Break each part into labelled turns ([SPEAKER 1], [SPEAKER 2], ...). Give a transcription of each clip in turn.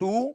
[SPEAKER 1] 2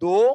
[SPEAKER 1] 2,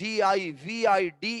[SPEAKER 1] DIVIDEND।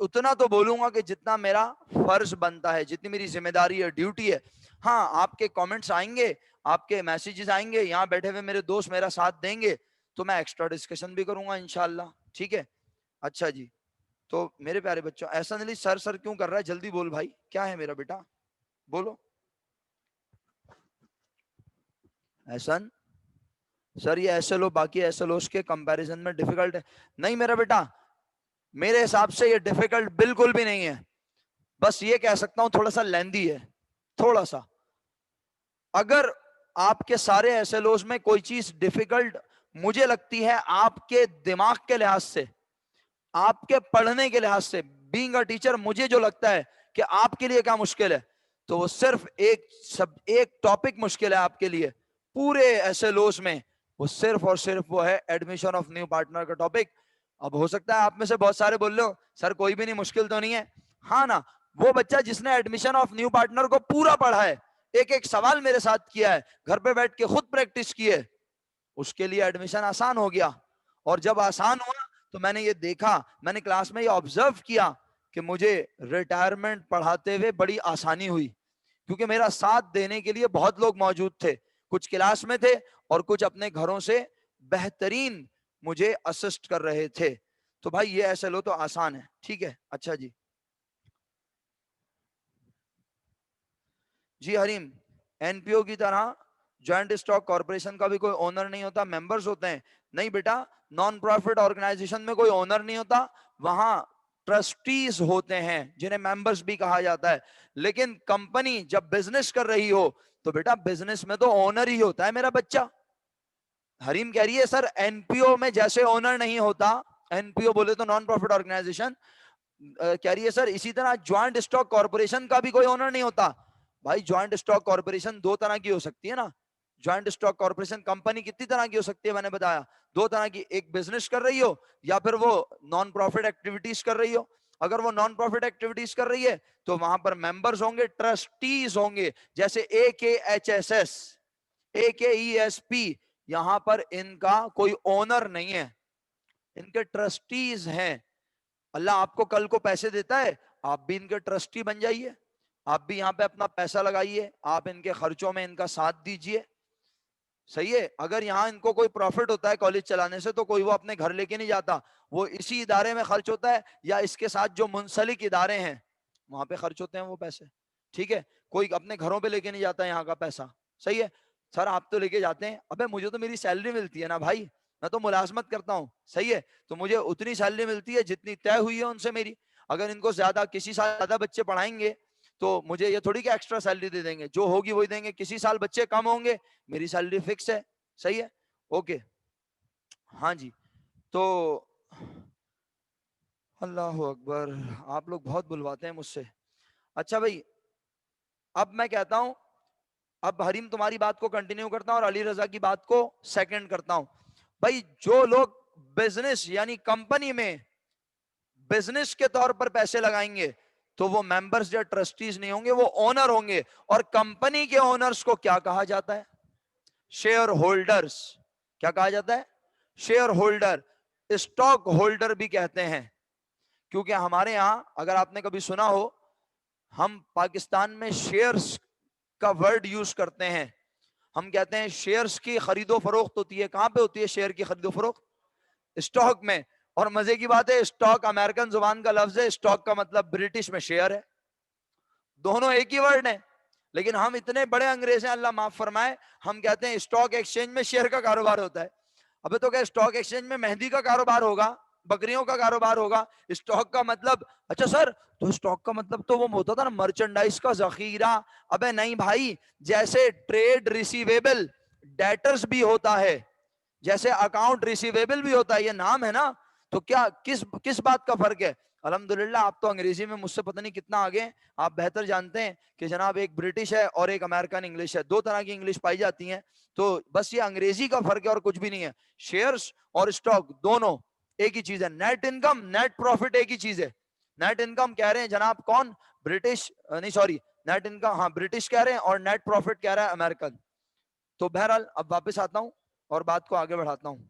[SPEAKER 1] اتنا تو بولوں گا کہ جتنا میرا فرض بنتا ہے, جتنی میری ذمہ داری ہے, ڈیوٹی ہے. ہاں آپ کے کامنٹس آئیں گے, آپ کے میسیجز آئیں گے, یہاں بیٹھے ہوئے میرے دوست میرا ساتھ دیں گے تو میں ایکسٹرا ڈسکشن بھی کروں گا انشاءاللہ. ٹھیک ہے, اچھا جی. تو میرے پیارے بچوں, احسن علی سر سر کیوں کر رہا ہے؟ جلدی بول بھائی, کیا ہے میرا بیٹا, بولو. احسن سر یہ ایسے لو باقی ایسے لو اس کے کمپیریزن میں ڈیفیکلٹ ہے. نہیں میرا بیٹا, میرے حساب سے یہ ڈیفیکلٹ بالکل بھی نہیں ہے. بس یہ کہہ سکتا ہوں تھوڑا سا لیندی ہے, تھوڑا سا. اگر آپ کے سارے ایس ایل اوز میں کوئی چیز ڈیفیکلٹ مجھے لگتی ہے آپ کے دماغ کے لحاظ سے, آپ کے پڑھنے کے لحاظ سے, بینگ اے ٹیچر مجھے جو لگتا ہے کہ آپ کے لیے کیا مشکل ہے, تو وہ صرف ایک ٹاپک مشکل ہے آپ کے لیے پورے ایس ایل اوز میں, وہ صرف اور صرف وہ ہے ایڈمیشن آف نیو پارٹنر کا ٹاپک. اب ہو سکتا ہے آپ میں سے بہت سارے بول لو سر کوئی بھی نہیں, مشکل تو نہیں ہے. ہاں نا, وہ بچہ جس نے ایڈمیشن آف نیو پارٹنر کو پورا پڑھا ہے, ایک ایک سوال میرے ساتھ کیا ہے, گھر پہ بیٹھ کے خود پریکٹس کی ہے, اس کے لیے ایڈمیشن آسان ہو گیا. اور جب آسان ہوا تو میں نے یہ دیکھا, میں نے کلاس میں یہ آبزرو کیا کہ مجھے ریٹائرمنٹ پڑھاتے ہوئے بڑی آسانی ہوئی, کیونکہ میرا ساتھ دینے کے لیے بہت لوگ موجود تھے, کچھ کلاس میں تھے اور کچھ اپنے گھروں سے بہترین مجھے اسسٹ کر رہے تھے. تو بھائی یہ ایسے لو تو آسان ہے. ٹھیک ہے, اچھا جی. جی حریم, این پی او کی طرح جوائنٹ اسٹاک کارپوریشن کا بھی کوئی اونر نہیں ہوتا, ممبرز ہوتے ہیں. نہیں بیٹا, نان پروفٹ آرگنائزیشن میں کوئی اونر نہیں ہوتا, وہاں ٹرسٹیز ہوتے ہیں جنہیں ممبرز بھی کہا جاتا ہے. لیکن کمپنی جب بزنس کر رہی ہو تو بیٹا بزنس میں تو اونر ہی ہوتا ہے میرا بچہ. حریم کہہ رہی ہے سر این پی او میں جیسے اونر نہیں ہوتا, این پی او بولے تو نان پروفٹ آرگنائزیشن, کہہ رہی ہے سر اسی طرح جوائنٹ اسٹاک کارپوریشن کا بھی کوئی اونر نہیں ہوتا. بھائی جوائنٹ اسٹاک کارپوریشن دو طرح کی ہو سکتی ہے نا, جوائنٹ اسٹاک کارپوریشن کمپنی کتنی طرح کی ہو سکتی ہے, میں نے بتایا دو طرح کی, ایک بزنس کر رہی ہو یا پھر وہ نان پروفٹ ایکٹیویٹیز کر رہی ہو. اگر وہ نان پروفٹ ایکٹیویٹیز کر رہی ہے تو وہاں پر ممبرز ہوں گے, ٹرسٹیز ہوں گے, جیسے اے کے ایچ ایس ایس, اے کے ای ایس پی, یہاں پر ان کا کوئی اونر نہیں ہے, ان کے ٹرسٹیز ہیں. اللہ آپ کو کل کو پیسے دیتا ہے, آپ بھی ان کے ٹرسٹی بن جائیے, آپ بھی یہاں پہ اپنا پیسہ لگائیے, آپ ان کے خرچوں میں ان کا ساتھ دیجئے. صحیح ہے, اگر یہاں ان کو کوئی پروفٹ ہوتا ہے کالج چلانے سے تو کوئی وہ اپنے گھر لے کے نہیں جاتا, وہ اسی ادارے میں خرچ ہوتا ہے یا اس کے ساتھ جو منسلک ادارے ہیں وہاں پہ خرچ ہوتے ہیں وہ پیسے. ٹھیک ہے, کوئی اپنے گھروں پہ لے کے نہیں جاتا یہاں کا پیسہ. صحیح ہے سر, آپ تو لے کے جاتے ہیں, ابے مجھے تو میری سیلری ملتی ہے نا بھائی, میں تو ملازمت کرتا ہوں. صحیح ہے, تو مجھے اتنی سیلری ملتی ہے جتنی طے ہوئی ہے ان سے میری. اگر ان کو زیادہ کسی سال زیادہ بچے پڑھائیں گے تو مجھے یہ تھوڑی کہ ایکسٹرا سیلری دے دیں گے, جو ہوگی وہی دیں گے. کسی سال بچے کم ہوں گے, میری سیلری فکس ہے. صحیح ہے, اوکے. ہاں جی, تو اللہ اکبر, آپ لوگ بہت بلواتے ہیں مجھ سے. اچھا بھائی, اب میں کہتا ہوں, اب حریم تمہاری بات کو کنٹینیو کرتا ہوں اور علی رضا کی بات کو سیکنڈ کرتا ہوں. بھائی جو لوگ بزنس یعنی کمپنی میں بزنس کے طور پر پیسے لگائیں گے تو وہ ممبرز یا ٹرسٹیز نہیں ہوں گے, وہ اونر ہوں گے. اور کمپنی کے اونرز کو کیا کہا جاتا ہے؟ Share holders. کیا کہا جاتا ہے؟ Share holder. اسٹاک ہولڈر بھی کہتے ہیں, کیونکہ ہمارے ہاں اگر آپ نے کبھی سنا ہو, ہم پاکستان میں شیئرز کا ورڈ یوز کرتے ہیں. ہم کہتے ہیں شیئرز کی خرید و فروخت ہوتی ہے. کہاں پہ ہوتی ہے شیئر کی خرید و فروخت؟ اسٹاک میں. اور مزے کی بات ہے, اسٹاک امریکن زبان کا لفظ ہے, اسٹاک کا مطلب برٹش میں شیئر ہے, دونوں ایک ہی ورڈ ہیں. لیکن ہم اتنے بڑے انگریز ہیں, اللہ معاف فرمائے, ہم کہتے ہیں اسٹاک ایکسچینج میں شیئر کا کاروبار ہوتا ہے. ابے تو کیا اسٹاک ایکسچینج میں مہندی کا کاروبار ہوگا, بکریوں کا کاروبار ہوگا؟ اسٹاک کا مطلب, اچھا سر تو اسٹاک کا مطلب تو وہ ہوتا تھا نا مرچنڈائز کا ذخیرہ. ابے نہیں بھائی, جیسے ٹریڈ ریسیویبل ڈیٹرز بھی ہوتا ہے, جیسے اکاؤنٹ ریسیویبل بھی ہوتا ہے, یہ نام ہے نا. تو کیا کس بات کا فرق ہے؟ الحمدللہ آپ تو انگریزی میں مجھ سے پتہ نہیں کتنا آگے ہیں, آپ بہتر جانتے ہیں کہ جناب ایک برٹش ہے اور ایک امریکن انگلش ہے, دو طرح کی انگلش پائی جاتی ہیں. تو بس یہ انگریزی کا فرق ہے اور کچھ بھی نہیں ہے. شیئرز اور اسٹاک دونوں ایک ہی چیز ہے. نیٹ انکم, نیٹ پروفٹ ایک ہی چیز ہے. نیٹ انکم کہہ رہے ہیں جناب کون؟ برٹش, نہیں سوری, نیٹ انکم ہاں برٹش کہہ رہے ہیں, اور نیٹ پروفٹ کہہ رہا ہے امریکن. تو بہرحال اب واپس آتا ہوں اور بات کو آگے بڑھاتا ہوں.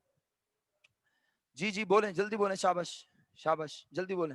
[SPEAKER 1] جی جی بولیں, جلدی بولیں, شاباش شاباش, جلدی بولیں.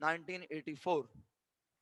[SPEAKER 1] 1984।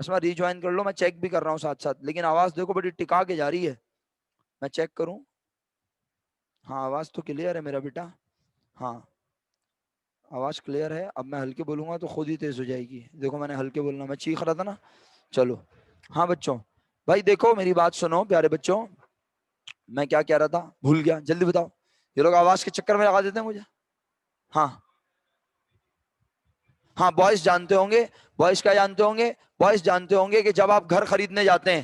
[SPEAKER 1] اسما ری جوائن کر لو, میں چیک بھی کر رہا ہوں ساتھ ساتھ, لیکن آواز دیکھو بڑی ٹکا کے جا رہی ہے, میں چیک کروں. ہاں آواز تو کلیئر ہے میرا بیٹا, ہاں آواز کلیئر ہے. اب میں ہلکے بولوں گا تو خود ہی تیز ہو جائے گی, دیکھو میں نے ہلکے بولنا, میں چیخ رہا تھا نا. چلو ہاں بچوں, بھائی دیکھو میری بات سنو پیارے بچوں, میں کیا کہہ رہا تھا بھول گیا, جلدی بتاؤ. یہ لوگ آواز کے چکر میں لگا دیتے ہیں مجھے. ہاں ہاں بوائز جانتے ہوں گے, بوائز کیا جانتے ہوں گے, بوائز جانتے ہوں گے کہ جب آپ گھر خریدنے جاتے ہیں,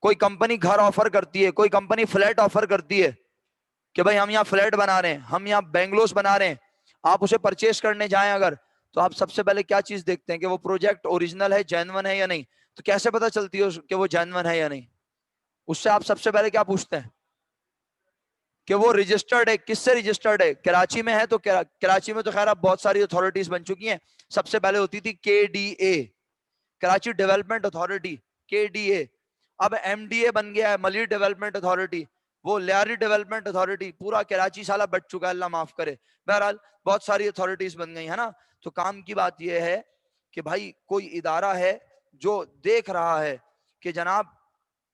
[SPEAKER 1] کوئی کمپنی گھر آفر کرتی ہے, کوئی کمپنی فلیٹ آفر کرتی ہے کہ بھائی ہم یہاں فلیٹ بنا رہے ہیں, ہم یہاں بینگلوز بنا رہے ہیں. آپ اسے پرچیز کرنے جائیں اگر, تو آپ سب سے پہلے کیا چیز دیکھتے ہیں کہ وہ پروجیکٹ اوریجنل ہے, جینون ہے یا نہیں. تو کیسے پتا چلتی ہے کہ وہ جینون ہے یا نہیں؟ اس سے آپ سب سے پہلے کیا پوچھتے ہیں کہ وہ رجسٹرڈ ہے. کس سے رجسٹرڈ ہے؟ کراچی میں ہے تو کراچی میں تو خیر اب بہت ساری اتھارٹیز بن چکی ہیں. سب سے پہلے ہوتی تھی کے D A, Karachi development authority, کے ڈی اے. اب ایم ڈی اے بن گیا ہے, ملی ڈیولپمنٹ اتھارٹی, وہ لیاری ڈیولپمنٹ اتھارٹی. پورا کراچی سالہ بٹ چکا ہے, اللہ معاف کرے. بہرحال بہت ساری اتھارٹیز بن گئی ہے نا. تو کام کی بات یہ ہے کہ بھائی کوئی ادارہ ہے جو دیکھ رہا ہے کہ جناب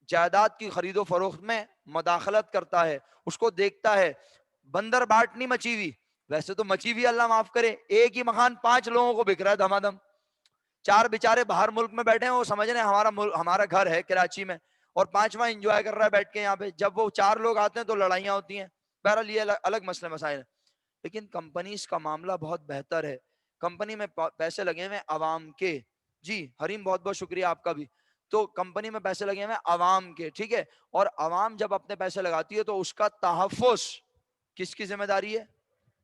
[SPEAKER 1] جائیداد کی خرید و فروخت میں مداخلت کرتا ہے, اس کو دیکھتا ہے. بندر باٹ نہیں مچی ہوئی, ویسے تو مچی ہوئی اللہ معاف کرے, ایک ہی مکان 5 لوگوں کو بک رہا ہے دھما دم. 4 بیچارے باہر ملک میں بیٹھے ہیں, وہ سمجھ رہے ہیں ہمارا گھر ہے کراچی میں, اور 5واں انجوائے کر رہا ہے بیٹھ کے یہاں پہ. جب وہ 4 لوگ آتے ہیں تو لڑائیاں ہوتی ہیں. بہرحال یہ الگ مسئلے مسائل ہیں. لیکن کمپنیز کا معاملہ بہت بہتر ہے. کمپنی میں پیسے لگے ہوئے عوام کے. جی حریم بہت بہت شکریہ آپ کا بھی. تو کمپنی میں پیسے لگے ہوئے عوام کے, ٹھیک ہے. اور عوام جب اپنے پیسے لگاتی ہے تو اس کا تحفظ کس کی ذمہ داری ہے؟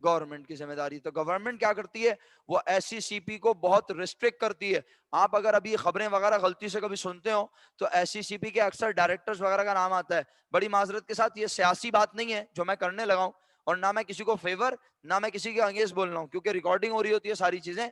[SPEAKER 1] گورنمنٹ کی ذمہ داری. تو گورنمنٹ کیا کرتی ہے, وہ ایس سی پی کو بہت ریسٹرکٹ کرتی ہے. آپ اگر ابھی خبریں وغیرہ غلطی سے کبھی سنتے ہو تو ایس سی پی کے اکثر ڈائریکٹرز وغیرہ کا نام آتا ہے. بڑی معذرت کے ساتھ یہ سیاسی بات نہیں ہے جو میں کرنے لگا ہوں, اور نہ میں کسی کو فیور, نہ میں کسی کے انگیز بول رہا ہوں, کیونکہ ریکارڈنگ ہو رہی ہوتی ہے, ساری چیزیں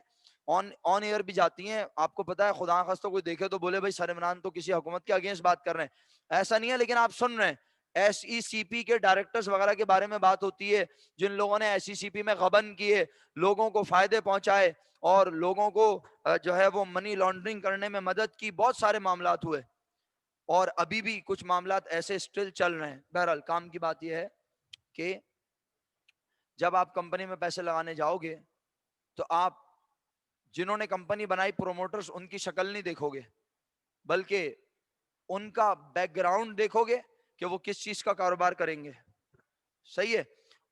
[SPEAKER 1] آن ایئر بھی جاتی ہیں. آپ کو پتا ہے خدا خواستہ کوئی دیکھے تو بولے بھائی سر عمران تو کسی حکومت کے اگینسٹ بات کر رہے ہیں, ایسا نہیں ہے. لیکن آپ سن رہے ہیں ایس ای سی پی کے ڈائریکٹرز وغیرہ کے بارے میں بات ہوتی ہے, جن لوگوں نے ایس ای سی پی میں غبن کیے, لوگوں کو فائدے پہنچائے, اور لوگوں کو جو ہے وہ منی لانڈرنگ کرنے میں مدد کی. بہت سارے معاملات ہوئے, اور ابھی بھی کچھ معاملات ایسے اسٹل چل رہے ہیں. بہرحال کام کی بات یہ ہے کہ جب آپ کمپنی میں پیسے لگانے جاؤ گے تو آپ جنہوں نے کمپنی بنائی پروموٹرز, ان کی شکل نہیں دیکھو گے, بلکہ ان کا بیک گراؤنڈ دیکھو گے کہ وہ کس چیز کا کاروبار کریں گے. صحیح ہے.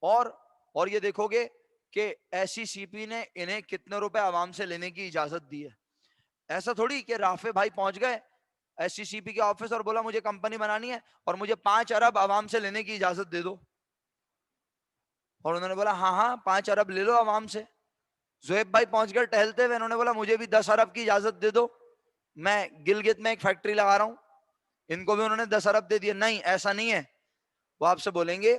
[SPEAKER 1] اور یہ دیکھو گے کہ ایسی سی پی نے انہیں کتنے روپے عوام سے لینے کی اجازت دی ہے. ایسا تھوڑی کہ رافع بھائی پہنچ گئے ایس سی سی پی کے آفس اور بولا مجھے کمپنی بنانی ہے اور مجھے 5 ارب عوام سے لینے کی اجازت دے دو, اور انہوں نے بولا ہاں ہاں 5 ارب لے لو عوام سے. زہیب بھائی پہنچ گئے ٹہلتے ہوئے, انہوں نے بولا مجھے بھی 10 ارب کی اجازت دے دو, میں گلگت میں ایک فیکٹری لگا رہا ہوں, ان کو بھی انہوں نے 10 ارب دے دیے. نہیں, ایسا نہیں ہے. وہ آپ سے بولیں گے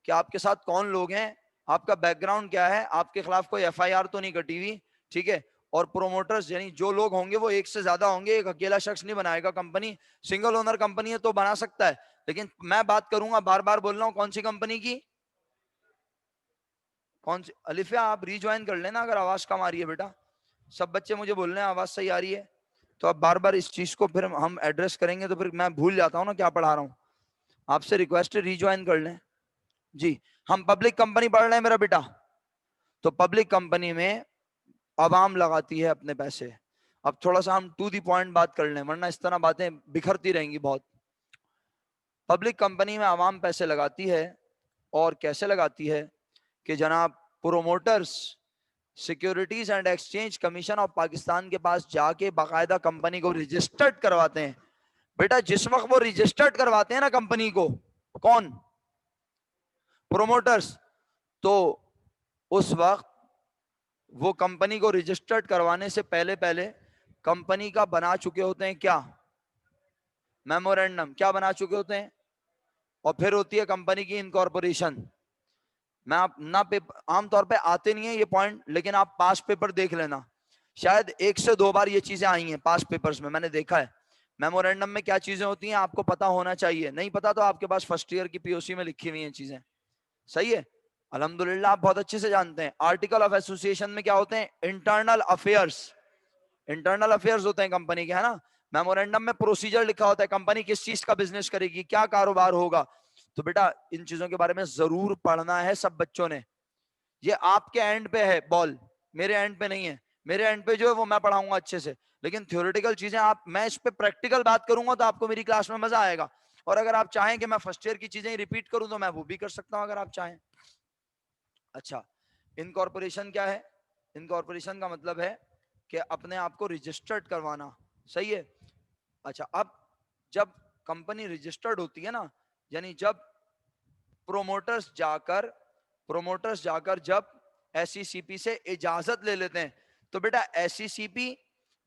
[SPEAKER 1] کہ آپ کے ساتھ کون لوگ ہیں, آپ کا بیک گراؤنڈ کیا ہے, آپ کے خلاف کوئی ایف آئی آر تو نہیں کٹی ہوئی, ٹھیک ہے. اور پروموٹرز یعنی جو لوگ ہوں گے وہ ایک سے زیادہ ہوں گے, ایک اکیلا شخص نہیں بنائے گا کمپنی. سنگل اونر کمپنی ہے تو بنا سکتا ہے, لیکن میں بات کروں گا, بار بار بول رہا ہوں, کون سی کمپنی کی, کون سی. الفیہ آپ ری جوائن کر لینا اگر آواز کم آ رہی ہے بیٹا. سب بچے مجھے بول رہے ہیں آواز صحیح آ رہی ہے, تو اب بار بار اس چیز کو پھر ہم ایڈریس کریں گے تو پھر میں بھول جاتا ہوں نا کیا پڑھا رہا ہوں. آپ سے ریکویسٹ ہے ری جوائن کر لیں. جی ہم پبلک کمپنی پڑھ رہے ہیں میرا بیٹا, تو پبلک کمپنی میں عوام لگاتی ہے اپنے پیسے. اب تھوڑا سا ہم ٹو دی پوائنٹ بات کر لیں, ورنہ اس طرح باتیں بکھرتی رہیں گی بہت. پبلک کمپنی میں عوام پیسے لگاتی ہے, اور کیسے لگاتی ہے کہ جناب promoters securities and exchange commission of Pakistan کے پاس جا کے باقاعدہ کمپنی کو رجسٹرڈ کرواتے ہیں. بیٹا جس وقت وہ رجسٹرڈ کرواتے ہیں نا کمپنی کو, کون؟ پروموٹرز, تو اس وقت وہ کمپنی کو رجسٹرڈ کروانے سے پہلے کمپنی کا بنا چکے ہوتے ہیں کیا؟ میمورینڈم. کیا بنا چکے ہوتے ہیں؟ اور پھر ہوتی ہے کمپنی کی انکارپوریشن. میں آپ نہ عام طور پہ آتے نہیں ہیں یہ پوائنٹ, لیکن آپ پاس پیپر دیکھ لینا, شاید 1 سے 2 بار یہ چیزیں آئی ہیں پاس پیپرز میں نے دیکھا ہے. میمورینڈم میں کیا چیزیں ہوتی ہیں آپ کو پتا ہونا چاہیے, نہیں پتا تو آپ کے پاس فرسٹ ایئر کی پی او سی میں لکھی ہوئی ہیں چیزیں. صحیح ہے, الحمدللہ آپ بہت اچھے سے جانتے ہیں. آرٹیکل آف ایسوسی ایشن میں کیا ہوتے ہیں؟ Internal affairs. انٹرنل افیئرس ہوتے ہیں کمپنی کے, ہے نا. میمورینڈم میں پروسیجر لکھا ہوتا ہے کمپنی کس چیز کا بزنس کرے گی, کیا کاروبار ہوگا. تو بیٹا ان چیزوں کے بارے میں ضرور پڑھنا ہے سب بچوں نے. یہ آپ کے اینڈ پہ ہے بال, میرے اینڈ پہ نہیں ہے. میرے اینڈ پہ جو ہے وہ میں پڑھاؤں گا اچھے سے, لیکن تھیوریٹیکل چیزیں آپ, میں اس پہ پریکٹیکل بات کروں گا تو آپ کو میری کلاس میں مزہ آئے گا. اور اگر آپ چاہیں کہ میں فرسٹ ایئر کی چیزیں ریپیٹ کروں تو میں وہ بھی کر سکتا ہوں اگر آپ چاہیں. اچھا, انکارپوریشن کیا ہے؟ انکارپوریشن کا مطلب ہے کہ اپنے آپ کو رجسٹرڈ کروانا. صحیح ہے. اچھا, اب جب کمپنی رجسٹرڈ ہوتی ہے نا, یعنی جب پروموٹرز جا کر جب ایس سی پی سے اجازت لے لیتے ہیں, تو بیٹا ایس سی پی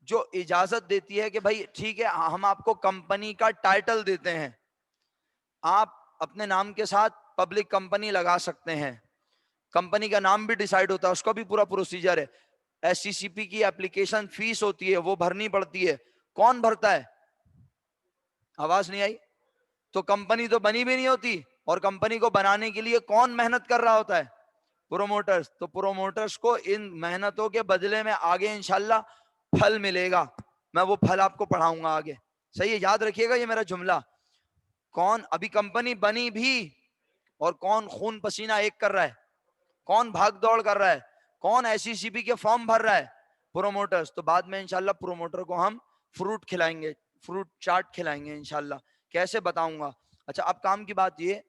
[SPEAKER 1] جو اجازت دیتی ہے کہ بھائی ٹھیک ہے ہم آپ کو کمپنی کا ٹائٹل دیتے ہیں, آپ اپنے نام کے ساتھ پبلک کمپنی لگا سکتے ہیں, کمپنی کا نام بھی ڈیسائیڈ ہوتا ہے, اس کا بھی پورا پروسیجر ہے. ایس سی پی کی اپلیکیشن فیس ہوتی ہے, وہ بھرنی پڑتی ہے. کون بھرتا ہے؟ آواز نہیں آئی. تو کمپنی تو بنی بھی نہیں ہوتی, اور کمپنی کو بنانے کے لیے کون محنت کر رہا ہوتا ہے؟ پروموٹرز. تو پروموٹرز کو ان محنتوں کے بدلے میں آگے انشاءاللہ پھل ملے گا. میں وہ پھل آپ کو پڑھاؤں گا آگے. صحیح ہے, یاد رکھیے گا یہ میرا جملہ. کون ابھی کمپنی بنی بھی, اور کون خون پسینہ ایک کر رہا ہے, کون بھاگ دوڑ کر رہا ہے, کون ایس سی پی کے فارم بھر رہا ہے؟ پروموٹرز. تو بعد میں انشاءاللہ پروموٹر کو ہم فروٹ کھلائیں گے, فروٹ چاٹ کھلائیں گے انشاءاللہ. کیسے بتاؤں گا. اچھا, اب کام کی بات یہ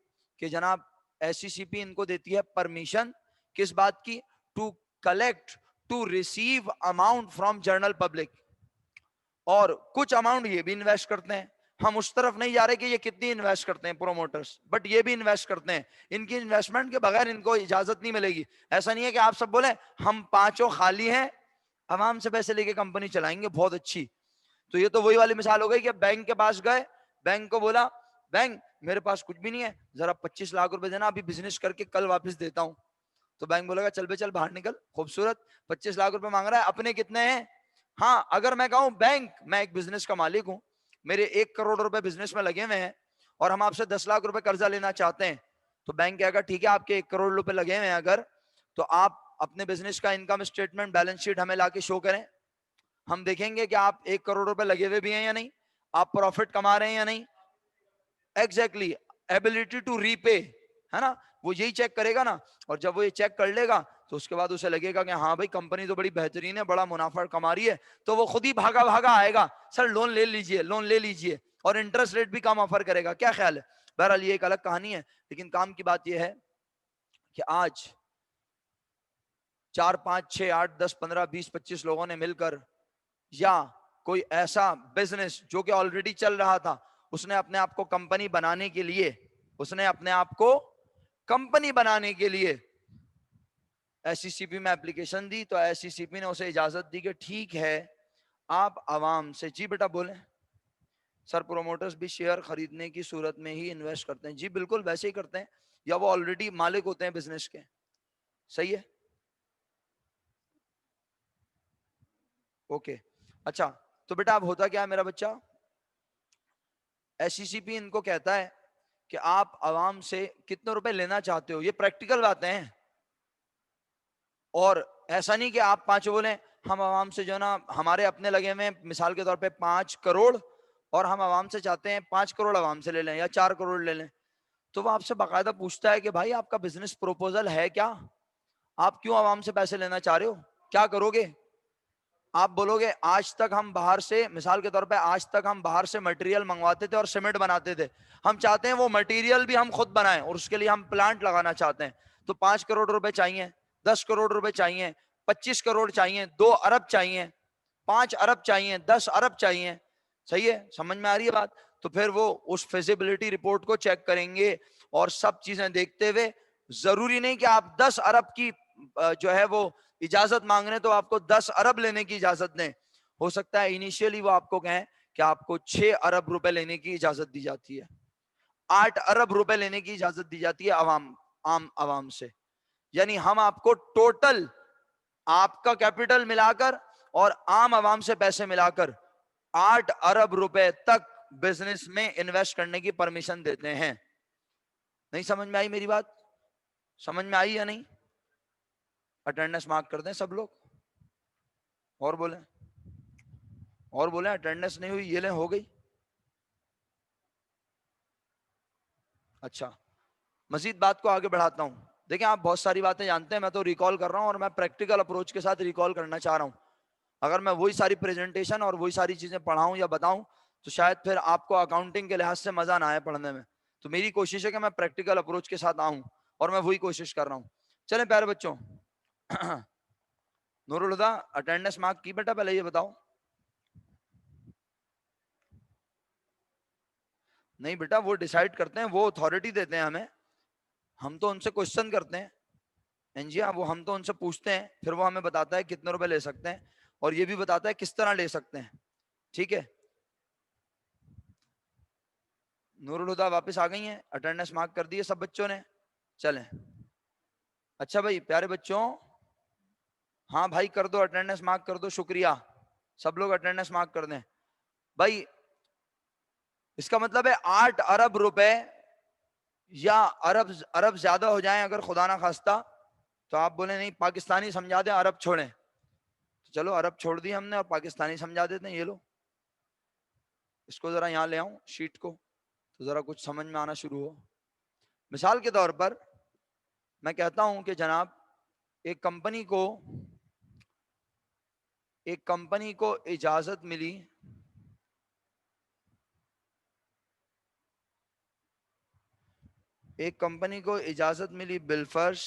[SPEAKER 1] کہ جناب ایس سی پی ان کو دیتی ہے پرمیشن کس بات کی؟ To collect, to receive amount from general public, اور کچھ اماؤنٹ یہ بھی انویسٹ کرتے ہیں. ہم اس طرف نہیں جا رہے کہ یہ کتنی انویسٹ کرتے ہیں پروموٹرز, بٹ یہ بھی انویسٹ کرتے ہیں. ان کی انویسٹمنٹ کے بغیر ان کو اجازت نہیں ملے گی. ایسا نہیں ہے کہ آپ سب بولیں ہم پانچوں خالی ہیں, عوام سے پیسے لے کے کمپنی چلائیں گے بہت اچھی. تو یہ تو وہی والی مثال ہو گئی کہ بینک کے پاس گئے, بینک کو بولا بینک میرے پاس کچھ بھی نہیں ہے, ذرا 25 لاکھ روپے دینا, ابھی بزنس کر کے کل واپس دیتا ہوں. تو بینک بولے گا چل بے چل باہر نکل, خوبصورت 25 لاکھ روپے مانگ رہا ہے, اپنے کتنے ہیں؟ ہاں, اگر میں کہوں بینک میں ایک بزنس کا مالک ہوں, میرے 1 کروڑ روپے بزنس میں لگے ہوئے ہیں, اور ہم آپ سے 10 لاکھ روپے قرضہ لینا چاہتے ہیں, تو بینک کہے گا ٹھیک ہے آپ کے 1 کروڑ روپے لگے ہوئے ہیں اگر, تو آپ اپنے بزنس کا انکم اسٹیٹمنٹ بیلنس شیٹ ہمیں لا کے شو کریں. ہم دیکھیں گے کہ آپ 1 کروڑ روپے لگے ہوئے بھی ہیں یا نہیں, آپ پروفٹ کما رہے ہیں یا نہیں. ایگزیکٹلی, ایبلٹی ٹو ری پے, ہے نا, وہ یہی چیک کرے گا نا. اور جب وہ یہ چیک کر لے گا تو اس کے بعد اسے لگے گا کہ ہاں بھائی کمپنی تو بڑی بہترین ہے, بڑا منافع کما رہی ہے, تو وہ خود ہی بھاگا بھاگا آئے گا, سر لون لے لیجئے, لون لے لیجئے, اور انٹرسٹ ریٹ بھی کم آفر کرے گا. کیا خیال ہے؟ بہرحال یہ ایک الگ کہانی ہے, لیکن کام کی بات یہ ہے کہ آج 4 5 6 8 10 15 20 25 لوگوں نے مل کر, یا کوئی ایسا بزنس جو کہ آلریڈی چل رہا تھا, اس نے اپنے آپ کو کمپنی بنانے کے لیے, اس نے اپنے آپ کو کمپنی بنانے کے لیے ایس سی پی میں اپلیکیشن دی, تو ایس سی پی نے اسے اجازت دی کہ ٹھیک ہے آپ عوام سے, جی بیٹا بولیں سر پروموٹرز بھی شیئر خریدنے کی صورت میں ہی انویسٹ کرتے ہیں. جی بالکل ویسے ہی کرتے ہیں, یا وہ آلریڈی مالک ہوتے ہیں بزنس کے. صحیح ہے, اوکے. اچھا, تو بیٹا اب ہوتا کیا ہے میرا بچہ, ایس سی پی ان کو کہتا ہے کہ آپ عوام سے کتنے روپے لینا چاہتے ہو, یہ پریکٹیکل باتیں ہیں. اور ایسا نہیں کہ آپ پانچوں بولیں ہم عوام سے جو ہے نا, ہمارے اپنے لگے ہوئے مثال کے طور پہ 5 کروڑ, اور ہم عوام سے چاہتے ہیں 5 کروڑ عوام سے لے لیں یا 4 کروڑ لے لیں. تو وہ آپ سے باقاعدہ پوچھتا ہے کہ بھائی آپ کا بزنس پروپوزل ہے کیا, آپ کیوں عوام سے پیسے لینا چاہ رہے ہو, کیا کرو گے؟ آپ بولو گے آج تک ہم باہر سے, مثال کے طور پہ آج تک ہم باہر سے مٹیریل منگواتے تھے اور سیمنٹ بناتے تھے, ہم چاہتے ہیں وہ مٹیریل بھی ہم خود بنائیں, اور اس کے لیے ہم پلانٹ لگانا چاہتے ہیں. تو 5 کروڑ روپے چاہیے, 10 کروڑ روپے چاہیے, 25 کروڑ چاہیے, 2 ارب چاہیے, 5 ارب چاہیے, 10 ارب چاہیے. صحیح ہے, سمجھ میں آ رہی ہے بات؟ تو پھر وہ اس فیزیبلٹی رپورٹ کو چیک کریں گے, اور سب چیزیں دیکھتے ہوئے, ضروری نہیں کہ آپ 10 ارب کی جو ہے وہ اجازت مانگ رہے ہیں تو آپ کو 10 ارب لینے کی اجازت دیں. ہو سکتا ہے انیشیلی وہ آپ کو کہیں کہ آپ کو 6 ارب روپے لینے کی اجازت دی جاتی ہے, 8 ارب روپے لینے کی اجازت دی جاتی ہے عام عوام سے. یعنی ہم آپ کو ٹوٹل آپ کا کیپٹل ملا کر اور عام عوام سے پیسے ملا کر 8 ارب روپے تک بزنس میں انویسٹ کرنے کی پرمیشن دیتے ہیں. نہیں سمجھ میں آئی میری بات؟ سمجھ میں آئی یا نہیں؟ اٹینڈنس مارک کر دیں سب لوگ, اور بولیں, اور بولیں اٹینڈنس نہیں ہوئی، یہ لیں ہو گئی. اچھا مزید بات کو آگے بڑھاتا ہوں. دیکھیں آپ بہت ساری باتیں جانتے ہیں، میں تو ریکال کر رہا ہوں اور میں پریکٹیکل اپروچ کے ساتھ ریکال کرنا چاہ رہا ہوں. اگر میں وہی ساری پریزنٹیشن اور وہی ساری چیزیں پڑھاؤں یا بتاؤں تو شاید پھر آپ کو اکاؤنٹنگ کے لحاظ سے مزہ نہ آئے پڑھنے میں. تو میری کوشش ہے کہ میں پریکٹیکل اپروچ کے ساتھ آؤں اور میں وہی کوشش کر رہا ہوں. چلیں پیارے بچوں نور الہدا اٹینڈنس مارک کی بیٹا پہلے یہ بتاؤ. نہیں بیٹا وہ ڈیسائیڈ کرتے ہیں، وہ اتھارٹی دیتے ہیں ہمیں، ہم تو ان سے کوشچن کرتے ہیں. جی ہاں وہ ہم تو ان سے پوچھتے ہیں، پھر وہ ہمیں بتاتا ہے کتنے روپے لے سکتے ہیں اور یہ بھی بتاتا ہے کس طرح لے سکتے ہیں. ٹھیک ہے نور الہدا واپس آ گئی ہیں، اٹینڈنس مارک کر دیے سب بچوں نے. چلیں اچھا بھائی پیارے بچوں، ہاں بھائی کر دو اٹینڈنس مارک کر دو، شکریہ سب لوگ اٹینڈنس مارک کر دیں. بھائی اس کا مطلب ہے 8 ارب روپے یا ارب زیادہ ہو جائیں اگر خدا نہ خواستہ تو آپ بولیں نہیں پاکستانی سمجھا دیں عرب چھوڑیں. چلو عرب چھوڑ دی ہم نے اور پاکستانی سمجھا دیتے ہیں. یہ لو اس کو ذرا یہاں لے آؤں شیٹ کو تو ذرا کچھ سمجھ میں آنا شروع ہو. مثال کے طور پر میں کہتا ہوں کہ جناب ایک کمپنی کو اجازت ملی بالفرض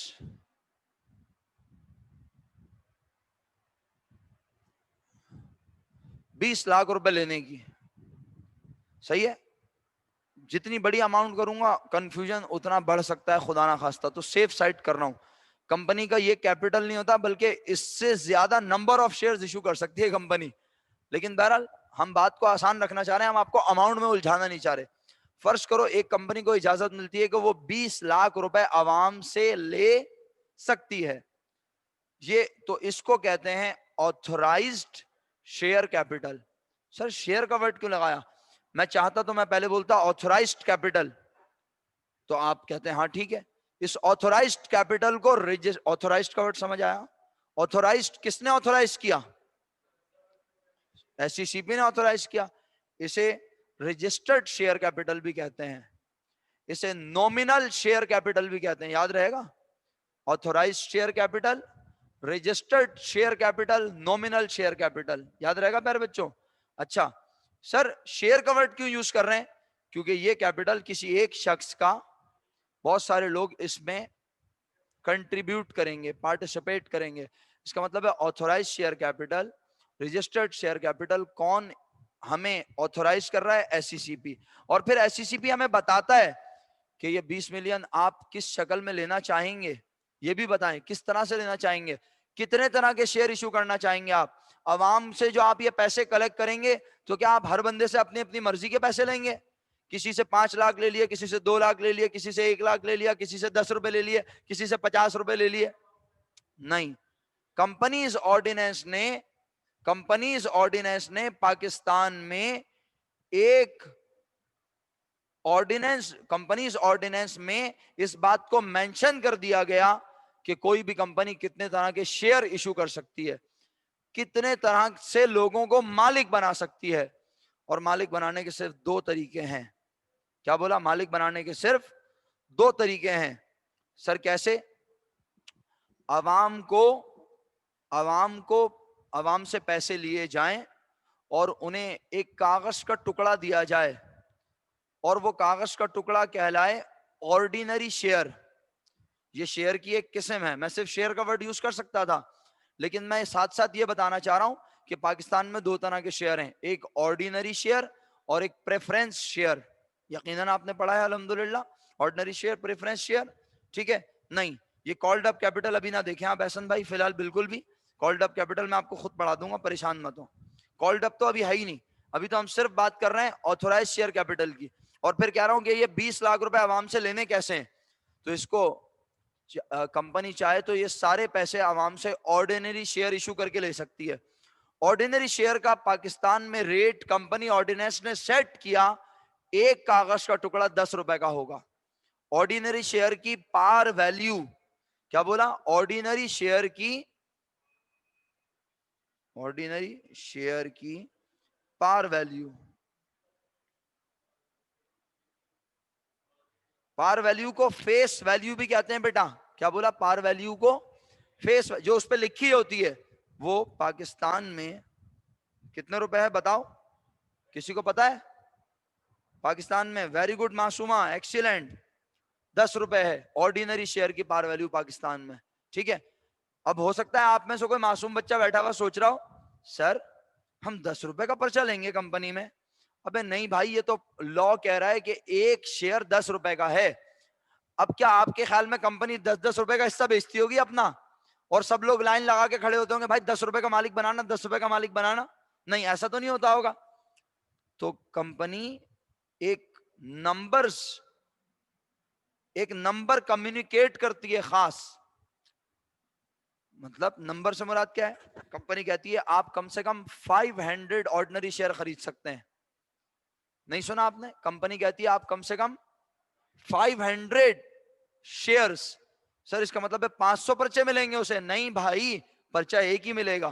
[SPEAKER 1] 20 لاکھ روپے لینے کی. صحیح ہے، جتنی بڑی اماؤنٹ کروں گا کنفیوژن اتنا بڑھ سکتا ہے خدا نہ خواستہ، تو سیف سائٹ کر رہا ہوں. کمپنی کا یہ کیپٹل نہیں ہوتا بلکہ اس سے زیادہ نمبر آف شیئرز ایشو کر سکتی ہے کمپنی. لیکن بہرحال ہم بات کو آسان رکھنا چاہ رہے ہیں، ہم آپ کو اماؤنٹ میں الجھانا نہیں چاہ رہے. فرض کرو ایک کمپنی کو اجازت ملتی ہے کہ وہ 20 لاکھ روپے عوام سے لے سکتی ہے. یہ تو اس کو کہتے ہیں آتھورائزڈ شیئر کیپٹل. سر شیئر کا ورڈ کیوں لگایا؟ میں چاہتا تو میں پہلے بولتا آتھورائزڈ کیپٹل، تو آپ کہتے ہیں ہاں ٹھیک ہے. اس آتھورائزڈ کیپٹل کو آتھورائزڈ کا ورڈ سمجھ آیا؟ آتھورائزڈ کس نے آتھورائز کیا؟ ایس سی سی پی نے آتھورائز کیا. اسے رجسٹرڈ شیئر کیپٹل بھی کہتے ہیں، اسے نومینل شیئر کیپٹل بھی کہتے ہیں. یاد رہے گا authorized share capital, registered share capital, nominal share capital. یاد رہے گا پیارے بچوں؟ اچھا سر شیئر کا ورڈ کیوں یوز کر رہے ہیں؟ کیونکہ یہ کیپٹل کسی ایک شخص کا، بہت سارے لوگ اس میں کنٹریبیوٹ کریں گے، پارٹیسپیٹ کریں گے. اس کا مطلب ہے authorize share capital, registered share capital. کون ہمیں آتھورائز کر رہا ہے؟ S C C P. اور پھر ایس سی سی پی ہمیں بتاتا ہے کہ یہ 20 ملین آپ کس شکل میں لینا چاہیں گے، یہ بھی بتائیں کس طرح سے لینا چاہیں گے، کتنے طرح کے شیئر ایشو کرنا چاہیں گے آپ. عوام سے جو آپ یہ پیسے کلیکٹ کریں گے تو کیا آپ ہر بندے سے اپنی اپنی مرضی کے پیسے لیں گے؟ کسی سے 5 لاکھ لے لیے، کسی سے 2 لاکھ لے لیے، کسی سے 1 لاکھ لے لیا، کسی سے 10 روپے لے لیے، کسی سے 50 روپے لے لیے؟ نہیں. کمپنیز آرڈیننس نے پاکستان میں ایک کمپنیز آرڈیننس میں اس بات کو مینشن کر دیا گیا کہ کوئی بھی کمپنی کتنے طرح کے شیئر ایشو کر سکتی ہے، کتنے طرح سے لوگوں کو مالک بنا سکتی ہے. اور مالک بنانے کے صرف 2 طریقے ہیں. کیا بولا؟ مالک بنانے کے صرف 2 طریقے ہیں. سر کیسے؟ عوام سے پیسے لیے جائیں اور انہیں ایک کاغذ کا ٹکڑا دیا جائے اور وہ کاغذ کا ٹکڑا کہلائے آرڈینری شیئر. یہ شیئر کی ایک قسم ہے. میں صرف شیئر کا ورڈ یوز کر سکتا تھا لیکن میں ساتھ ساتھ یہ بتانا چاہ رہا ہوں کہ پاکستان میں 2 طرح کے شیئر ہیں، ایک آرڈینری شیئر اور ایک پریفرنس شیئر. یقیناً آپ نے پڑھا ہے الحمدللہ آرڈینری شیئر، پریفرنس شیئر. ٹھیک ہے؟ نہیں یہ کالڈ اپ کیپٹل ابھی نہ دیکھیں آپ احسن بھائی فی الحال، بالکل بھی. کالڈ اپ کیپٹل میں آپ کو خود پڑھا دوں گا، پریشان مت ہو. کالڈ اپ تو ابھی ہے ہی نہیں، ابھی تو ہم صرف بات کر رہے ہیں آتھورائز شیئر کیپٹل کی. اور پھر کہہ رہا ہوں کہ یہ 20 لاکھ روپے عوام سے لینے کیسے ہیں؟ تو اس کو کمپنی چاہے تو یہ سارے پیسے عوام سے آرڈینری شیئر ایشو کر کے لے سکتی ہے. آرڈینری شیئر کا پاکستان میں ریٹ کمپنی آرڈیننس نے سیٹ کیا، ایک کاغذ کا ٹکڑا 10 روپے کا ہوگا. آرڈینری شیئر کی پار ویلیو، کیا بولا؟ آرڈینری شیئر کی par value. par value کو face value بھی کہتے ہیں بیٹا. کیا بولا؟ par value کو face جو اس پہ لکھی ہوتی ہے وہ پاکستان میں کتنے روپے ہے بتاؤ؟ کسی کو پتا ہے؟ پاکستان میں ویری گڈ معصومہ، ایکسیلنٹ، 10 روپے ہے آرڈینری شیئر کی پار ویلیو پاکستان میں. ٹھیک ہے. اب ہو سکتا ہے آپ میں سے کوئی معصوم بچہ بیٹھا ہوا سوچ رہا ہو سر ہم 10 روپے کا پرچہ لیں گے کمپنی میں. ابے نہیں بھائی، یہ تو لا کہہ رہا ہے کہ ایک شیئر 10 روپے کا ہے. اب کیا آپ کے خیال میں کمپنی 10 روپے کا حصہ بیچتی ہوگی اپنا، اور سب لوگ لائن لگا کے کھڑے ہوتے ہوں گے بھائی 10 روپے کا مالک بنانا، 10 روپے کا مالک بنانا؟ نہیں، ایسا تو نہیں ہوتا ہوگا. تو کمپنی ایک نمبر کمیونیکیٹ کرتی ہے خاص. مطلب نمبر سے مراد کیا ہے؟ کمپنی کہتی ہے آپ کم سے کم 500 آرڈنری شیئر خرید سکتے ہیں. نہیں سنا آپ نے؟ کمپنی کہتی ہے آپ کم سے کم 500 شیئرز. سر اس کا مطلب ہے 500 پرچے ملیں گے اسے؟ نہیں بھائی، پرچہ ایک ہی ملے گا.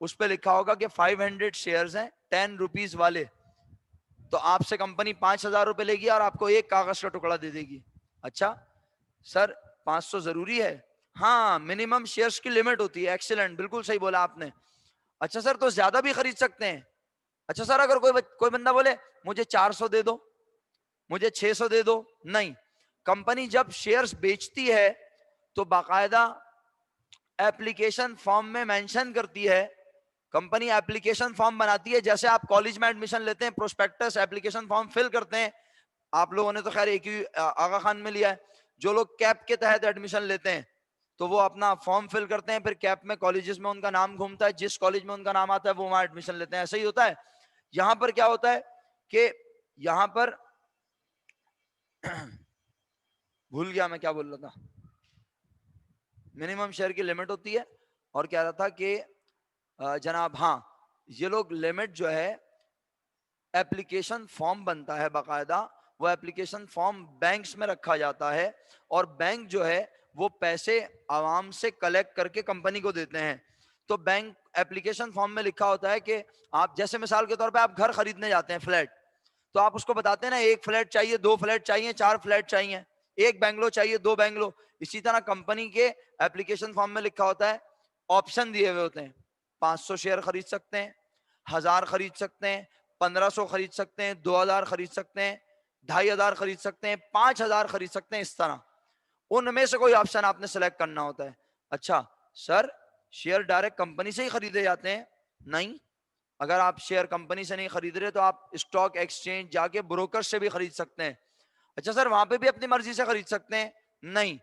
[SPEAKER 1] اس پہ لکھا ہوگا کہ 500 شیئرز ہیں 10 روپیز والے. تو آپ سے کمپنی 5,000 روپے لے گی اور آپ کو ایک کاغذ کا ٹکڑا دے دے گی. اچھا سر 500 ضروری ہے؟ ہاں، منیمم شیئرز کی لمٹ ہوتی ہے. ایکسیلنٹ، بالکل صحیح بولا آپ نے. اچھا سر تو زیادہ بھی خرید سکتے ہیں؟ اچھا سر اگر کوئی بندہ بولے مجھے 400 دے دو، مجھے 600 دے دو، نہیں. کمپنی جب شیئرز بیچتی ہے تو باقاعدہ ایپلیکیشن فارم میں مینشن کرتی ہے. کمپنی ایپلیکیشن فارم بناتی ہے، جیسے آپ کالج میں ایڈمیشن لیتے ہیں پروسپیکٹس ایپلیکیشن فارم فل کرتے ہیں. آپ لوگوں نے تو خیر ایک ہی آغا خان میں لیا ہے. جو لوگ کیپ کے تحت ایڈمیشن لیتے ہیں تو وہ اپنا فارم فل کرتے ہیں، پھر کیپ میں کالجز میں ان کا نام گھومتا ہے، جس کالج میں ان کا نام آتا ہے وہ وہاں ایڈمیشن لیتے ہیں. ایسا ہی ہوتا ہے. یہاں پر کیا ہوتا ہے کہ یہاں پر بھول گیا میں کیا بول رہا تھا. منیمم شیئر کی لمٹ ہوتی ہے. اور کہہ رہا تھا کہ جناب ہاں یہ لوگ لمٹ جو ہے ایپلیکیشن فارم بنتا ہے باقاعدہ، وہ ایپلیکیشن فارم بینکس میں رکھا جاتا ہے اور بینک جو ہے وہ پیسے عوام سے کلیکٹ کر کے کمپنی کو دیتے ہیں. تو بینک ایپلیکیشن فارم میں لکھا ہوتا ہے کہ آپ جیسے مثال کے طور پہ آپ گھر خریدنے جاتے ہیں فلیٹ، تو آپ اس کو بتاتے ہیں نا 1 فلیٹ چاہیے، 2 فلیٹ چاہیے، 4 فلیٹ چاہیے، 1 بنگلو چاہیے، 2 بنگلو. اسی طرح کمپنی کے ایپلیکیشن فارم میں لکھا ہوتا ہے، آپشن دیے ہوئے ہوتے ہیں. 500 شیئر خرید سکتے ہیں، 1000 خرید سکتے ہیں، 1500 خرید سکتے ہیں، 2000 خرید سکتے ہیں، 2500 خرید سکتے ہیں، 5000 خرید سکتے ہیں. اس طرح ان میں سے کوئی آپشن آپ نے سلیکٹ کرنا ہوتا ہے. اچھا سر شیئر ڈائریکٹ کمپنی سے ہی خریدے جاتے ہیں؟ نہیں، اگر آپ شیئر کمپنی سے نہیں خرید رہے تو آپ اسٹاک ایکسچینج جا کے بروکر سے بھی خرید سکتے ہیں. اچھا سر وہاں پہ بھی اپنی مرضی سے خرید سکتے ہیں؟ نہیں،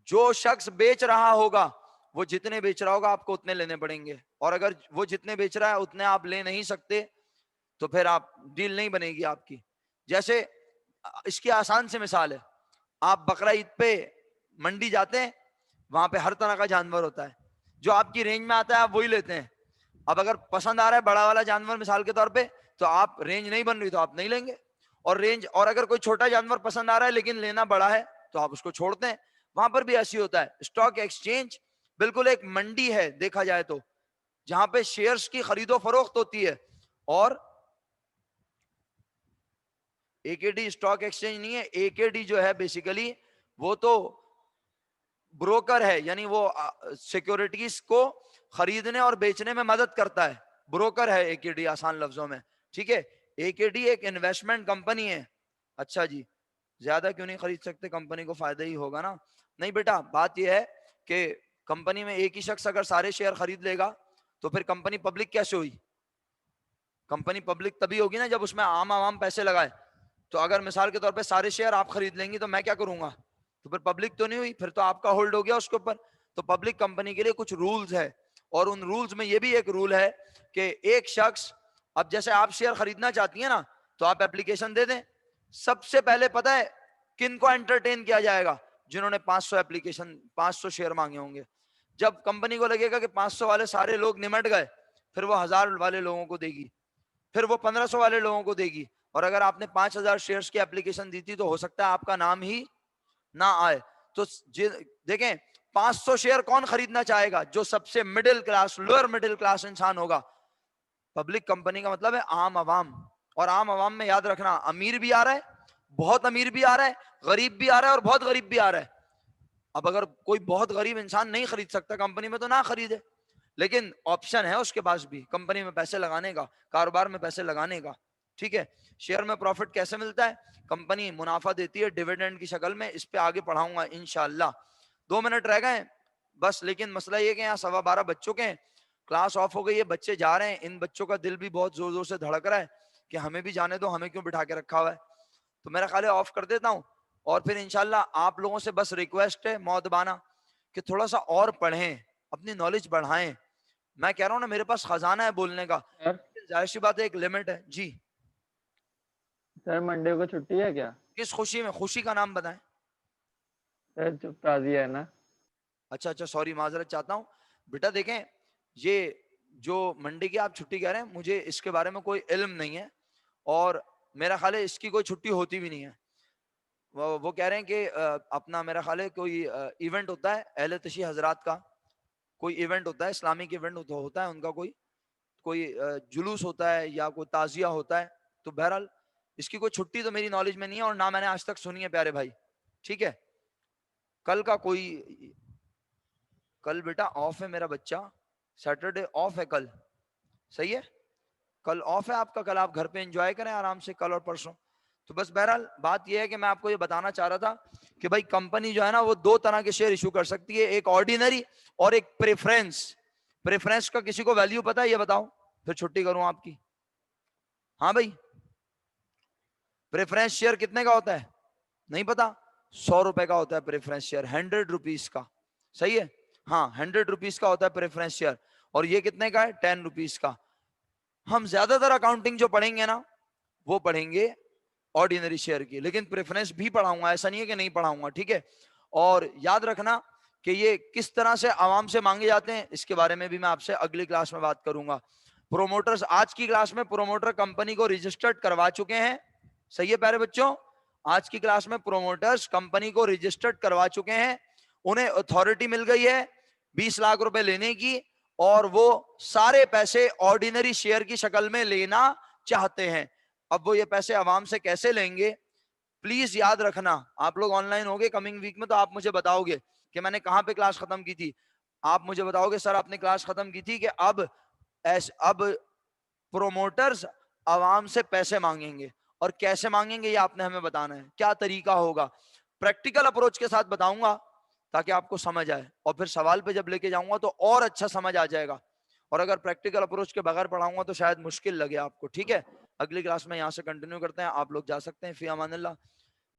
[SPEAKER 1] جو شخص بیچ رہا ہوگا وہ جتنے بیچ رہا ہوگا آپ کو اتنے لینے پڑیں گے، اور اگر وہ جتنے بیچ رہا ہے اتنے آپ لے نہیں سکتے تو پھر آپ ڈیل نہیں بنے گی آپ کی. جیسے اس کی آسان سے مثال ہے، آپ بقرہ عید پہ منڈی جاتے ہیں، وہاں پہ ہر طرح کا جانور ہوتا ہے، جو آپ کی رینج میں آتا ہے آپ وہی لیتے ہیں. اب اگر پسند آ رہا ہے بڑا والا جانور مثال کے طور پہ تو آپ رینج نہیں بن رہی تو آپ نہیں لیں گے، اور اگر کوئی چھوٹا جانور پسند آ رہا ہے لیکن لینا بڑا ہے تو آپ اس کو چھوڑتے ہیں. وہاں پر بھی ایسی ہوتا ہے. اسٹاک ایکسچینج بالکل ایک منڈی ہے دیکھا جائے تو، جہاں پہ شیئرز کی خرید و فروخت ہوتی ہے. اور اے کے ڈی اسٹاک ایکسچینج نہیں ہے. اے کے ڈی جو ہے بیسیکلی وہ تو بروکر ہے، یعنی وہ سیکیورٹیز کو خریدنے اور بیچنے میں مدد کرتا ہے. بروکر ہے اے کے ڈی آسان لفظوں میں. ٹھیک ہے. اے کے ڈی ایک انویسٹمنٹ کمپنی ہے. اچھا جی، زیادہ کیوں نہیں خرید سکتے؟ کمپنی کو فائدہ ہی ہوگا نا. نہیں بیٹا، بات یہ ہے کہ کمپنی میں ایک ہی شخص اگر سارے شیئر خرید لے گا تو پھر کمپنی پبلک کیسے ہوئی؟ کمپنی پبلک تبھی ہوگی نا جب اس میں عوام پیسے لگائے. تو اگر مثال کے طور پہ سارے شیئر آپ خرید لیں گی تو میں کیا کروں گا؟ تو پھر پبلک تو نہیں ہوئی، پھر تو آپ کا ہولڈ ہو گیا اس کے اوپر. تو پبلک کمپنی کے لیے کچھ رولز ہے، اور ان رولز میں یہ بھی ایک رول ہے کہ ایک شخص، اب جیسے آپ شیئر خریدنا چاہتی ہیں نا تو آپ ایپلیکیشن دے دیں. سب سے پہلے پتا ہے کن کو انٹرٹین کیا جائے گا؟ جنہوں نے 500 شیئر مانگے ہوں گے. جب کمپنی کو لگے گا کہ 500 والے سارے لوگ نمٹ گئے، پھر وہ 1000 والے لوگوں کو دے گی، پھر وہ 1500 والے لوگوں کو دے گی. اور اگر آپ نے 5000 شیئرز کی اپلیکیشن دی تھی تو ہو سکتا ہے آپ کا نام ہی نہ آئے. تو دیکھیں 500 شیئر کون خریدنا چاہے گا؟ جو سب سے middle class, lower middle class انسان ہوگا. پبلک کمپنی کا مطلب ہے عام عوام, اور عام عوام میں یاد رکھنا امیر بھی آ رہا ہے, بہت امیر بھی آ رہا ہے, غریب بھی آ رہا ہے, اور بہت غریب بھی آ رہا ہے. اب اگر کوئی بہت غریب انسان نہیں خرید سکتا کمپنی میں تو نہ خریدے, لیکن آپشن ہے اس کے پاس بھی کمپنی میں پیسے لگانے کا, کاروبار میں پیسے لگانے کا. ٹھیک ہے, شیئر میں پروفٹ کیسے ملتا ہے؟ کمپنی منافع دیتی ہے ڈیویڈنڈ کی شکل میں, اس پہ آگے پڑھاؤں گا انشاءاللہ. 2 منٹ رہ گئے بس, لیکن مسئلہ یہ کہ یہاں 12:15 بج چکے ہیں, کلاس آف ہو گئی ہے, بچے جا رہے ہیں, ان بچوں کا دل بھی بہت زور زور سے دھڑک رہا ہے کہ ہمیں بھی جانے دو, ہمیں کیوں بٹھا کے رکھا ہوا ہے. تو میرا خیال ہے آف کر دیتا ہوں, اور پھر انشاءاللہ آپ لوگوں سے بس ریکویسٹ ہے مؤدبانہ کہ تھوڑا سا اور پڑھیں, اپنی نالج بڑھائیں. میں کہہ رہا ہوں نا میرے پاس خزانہ ہے بولنے کا,
[SPEAKER 2] سر
[SPEAKER 1] ظاہر سی بات ہے ایک لمٹ ہے. جی
[SPEAKER 2] سر منڈے کو چھٹی ہے کیا؟
[SPEAKER 1] کس خوشی میں؟ خوشی کا نام بتائیں.
[SPEAKER 2] سر چپ تازی ہے نا.
[SPEAKER 1] اچھا اچھا, سوری, معذرت چاہتا ہوں بیٹا. دیکھیں یہ جو منڈے کی آپ چھٹی کہہ رہے ہیں, مجھے اس کے بارے میں کوئی علم نہیں ہے, اور میرا خیال ہے اس کی کوئی چھٹی ہوتی بھی نہیں ہے. وہ کہہ رہے ہیں کہ اپنا میرا خیال ہے کوئی ایونٹ ہوتا ہے اہل تشیع حضرات کا, کوئی ایونٹ ہوتا ہے, اسلامک ایونٹ ہوتا ہے ان کا, کوئی جلوس ہوتا ہے یا کوئی تعزیہ ہوتا ہے. تو بہرحال اس کی کوئی چھٹی تو میری نالج میں نہیں ہے, اور نہ میں نے آج تک سنی ہے پیارے بھائی. ٹھیک ہے, کل کا کوئی, کل بیٹا آف ہے میرا بچہ, سیٹرڈے آف ہے کل, صحیح ہے, کل آف ہے آپ کا, کل آپ گھر پہ انجوائے کریں آرام سے, کل اور پرسوں. تو بس بہرحال بات یہ ہے کہ میں آپ کو یہ بتانا چاہ رہا تھا کہ بھائی کمپنی جو ہے نا وہ 2 طرح کے شیئر ایشو کر سکتی ہے, ایک آرڈینری اور ایک پریفرنس. پریفرنس کا کسی کو ویلیو پتا ہے؟ یہ بتاؤ, پھر چھٹی کروں آپ کی. ہاں بھائی, پریفرنس شیئر کتنے کا ہوتا ہے نہیں پتا؟ 100 روپے کا ہوتا ہے پریفرنس شیئر, 100 روپیز کا, صحیح ہے, ہاں 100 روپیز کا ہوتا ہے پریفرنس شیئر. اور یہ کتنے کا ہے؟ 10 روپیز کا. ہم زیادہ تر اکاؤنٹنگ جو پڑھیں گے نا وہ پڑھیں گے آرڈینری شیئر کی, لیکن پریفرنس بھی پڑھاؤں گا, ایسا نہیں ہے کہ نہیں پڑھاؤں گا. ٹھیک ہے, اور یاد رکھنا کہ یہ کس طرح سے عوام سے مانگے جاتے ہیں, اس کے بارے میں بھی میں آپ سے اگلی کلاس میں بات کروں گا. پروموٹرز, آج کی کلاس میں پروموٹر کمپنی کو رجسٹرڈ کروا چکے ہیں, صحیح ہے پیارے بچوں, آج کی کلاس میں پروموٹرز کمپنی کو رجسٹرڈ کروا چکے ہیں, انہیں اتھارٹی مل گئی ہے 20 لاکھ روپے لینے کی, اور وہ سارے پیسے آرڈینری شیئر کی شکل میں لینا چاہتے ہیں. اب وہ یہ پیسے عوام سے کیسے لیں گے؟ پلیز یاد رکھنا, آپ لوگ آن لائن ہوگے کمنگ ویک میں, تو آپ مجھے بتاؤ گے کہ میں نے کہاں پہ کلاس ختم کی تھی. آپ مجھے بتاؤ گے سر آپ نے کلاس ختم کی تھی کہ اب پروموٹرز عوام سے پیسے مانگیں گے, اور کیسے مانگیں گے یہ آپ نے ہمیں بتانا ہے, کیا طریقہ ہوگا. پریکٹیکل اپروچ کے ساتھ بتاؤں گا تاکہ آپ کو سمجھ آئے, اور پھر سوال پہ جب لے کے جاؤں گا تو اور اچھا سمجھ آ جائے گا, اور اگر پریکٹیکل اپروچ کے بغیر پڑھاؤں گا تو شاید مشکل لگے آپ کو. ٹھیک ہے, اگلی کلاس میں یہاں سے کنٹینیو کرتے ہیں, آپ لوگ جا سکتے ہیں. فی امان اللہ.